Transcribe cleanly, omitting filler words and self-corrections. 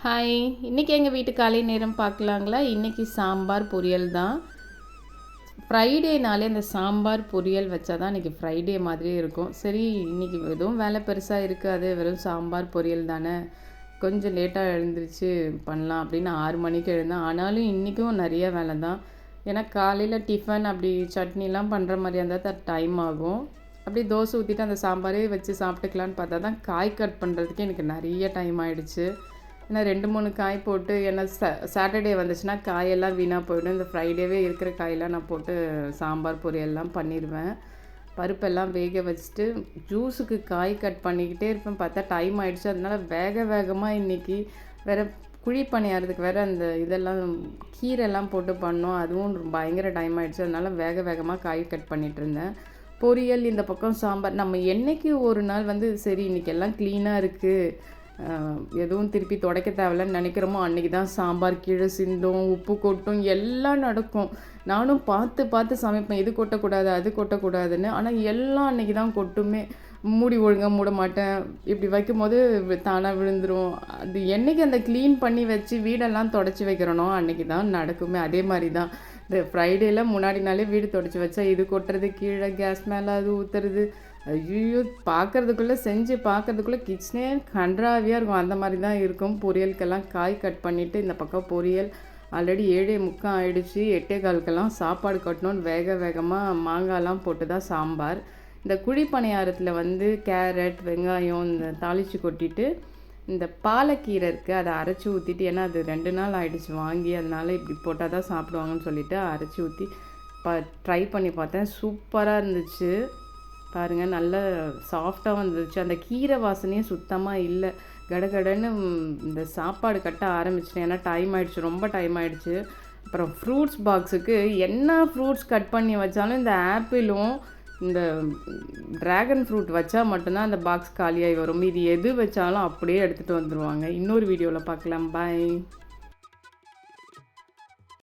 Hi. இன்றைக்கி எங்கள் வீட்டு காலை நேரம் பார்க்கலாங்களா? இன்றைக்கி சாம்பார் பொரியல் தான். ஃப்ரைடேனாலே அந்த சாம்பார் பொரியல் வச்சா தான் இன்றைக்கி ஃப்ரைடே மாதிரியே இருக்கும். சரி, இன்றைக்கி எதுவும் வேலை பெருசாக இருக்காது, வெறும் சாம்பார் பொரியல் தானே, கொஞ்சம் லேட்டாக எழுந்திரிச்சு பண்ணலாம் அப்படின்னு 6 மணிக்கு எழுந்தேன். ஆனாலும் இன்றைக்கும் நிறைய வேலை தான். ஏன்னா காலையில் டிஃபன் அப்படி சட்னிலாம் பண்ணுற மாதிரியா இருந்தால் தான் டைம் ஆகும். அப்படியே தோசை ஊற்றிட்டு அந்த சாம்பாரே வச்சு சாப்பிட்டுக்கலான்னு பார்த்தா தான் காய் கட் பண்ணுறதுக்கே எனக்கு நிறைய டைம் ஆகிடுச்சு. ஏன்னா 2-3 காய் போட்டு, ஏன்னா சாட்டர்டே வந்துச்சுன்னா காயெல்லாம் வீணாக போயிடும். இந்த ஃப்ரைடேவே இருக்கிற காயெல்லாம் நான் போட்டு சாம்பார் பொரியல்லாம் பண்ணிடுவேன். பருப்பெல்லாம் வேக வச்சுட்டு ஜூஸுக்கு காய் கட் பண்ணிக்கிட்டே இருப்பேன். பார்த்தா டைம் ஆகிடுச்சு. அதனால வேகமாக இன்றைக்கி வேறு குழி பணியாரத்துக்கு வேறு அந்த இதெல்லாம் கீரைலாம் போட்டு பண்ணோம். அதுவும் பயங்கர டைம் ஆகிடுச்சு. அதனால் வேகமாக காய் கட் பண்ணிகிட்ருந்தேன். பொரியல் இந்த பக்கம் சாம்பார். நம்ம என்றைக்கு ஒரு நாள் சரி இன்றைக்கி எல்லாம் க்ளீனாக இருக்குது, எதுவும் திருப்பி துடைக்க தேவையில்லன்னு நினைக்கிறோமோ அன்றைக்கி தான் சாம்பார் கீழே சிந்தும், உப்பு கொட்டும், எல்லாம் நடக்கும். நானும் பார்த்து சமைப்பேன், இது கொட்டக்கூடாது அது கொட்டக்கூடாதுன்னு. ஆனால் எல்லாம் அன்றைக்கி தான் கொட்டுமே. மூடி ஒழுங்காக மூட மாட்டேன். இப்படி வைக்கும்போது தானாக விழுந்துடும். அது என்றைக்கு அந்த க்ளீன் பண்ணி வச்சு வீடெல்லாம் தொடச்சி வைக்கிறனோ அன்றைக்கி தான் நடக்குமே. அதே மாதிரி தான் இந்த ஃப்ரைடேயில் முன்னாடி நாளே வீடு தொடச்சி வச்சா இது கொட்டுறது, கீழே கேஸ் மேலே அது ஊற்றுறது, ஐயோ செஞ்சு பார்க்குறதுக்குள்ளே கிச்சனே கன்றாவியாக இருக்கும். அந்த மாதிரி தான் இருக்கும். பொரியலுக்கெல்லாம் காய் கட் பண்ணிவிட்டு இந்த பக்கம் பொரியல் ஆல்ரெடி 7:45 ஆகிடுச்சு. 8:15க்கெல்லாம் சாப்பாடு கட்டணும்னு வேகமாக மாங்காய்லாம் போட்டு தான் சாம்பார். இந்த குழி பணியாரத்தில் கேரட், வெங்காயம் இந்த தாளித்து கொட்டிட்டு இந்த பாலக்கீரை இருக்குது, அதை அரைச்சி ஊற்றிட்டு, ஏன்னா அது 2 நாள் ஆகிடுச்சு வாங்கி, அதனால் இப்படி போட்டால் தான் சாப்பிடுவாங்கன்னு சொல்லிவிட்டு அரைச்சி ஊற்றி ட்ரை பண்ணி பார்த்தேன். சூப்பராக இருந்துச்சு. பாருங்கள், நல்ல சாஃப்டாக வந்துருச்சு. அந்த கீரை வாசனையே சுத்தமாக இல்லை. கடகடன்னு இந்த சாப்பாடு கட்ட ஆரம்பிச்சிட்டேன். ஏன்னா டைம் ஆகிடுச்சு, ரொம்ப டைம் ஆகிடுச்சு. அப்புறம் ஃப்ரூட்ஸ் பாக்ஸுக்கு என்ன ஃப்ரூட்ஸ் கட் பண்ணி வச்சாலும் இந்த ஆப்பிளும் இந்த ட்ராகன் ஃப்ரூட் வச்சா மட்டும்தான் அந்த பாக்ஸ் காலியாகி வரும். மீதி எது வச்சாலும் அப்படியே எடுத்துகிட்டு வந்துடுவாங்க. இன்னொரு வீடியோவில் பார்க்கலாம். பாய்.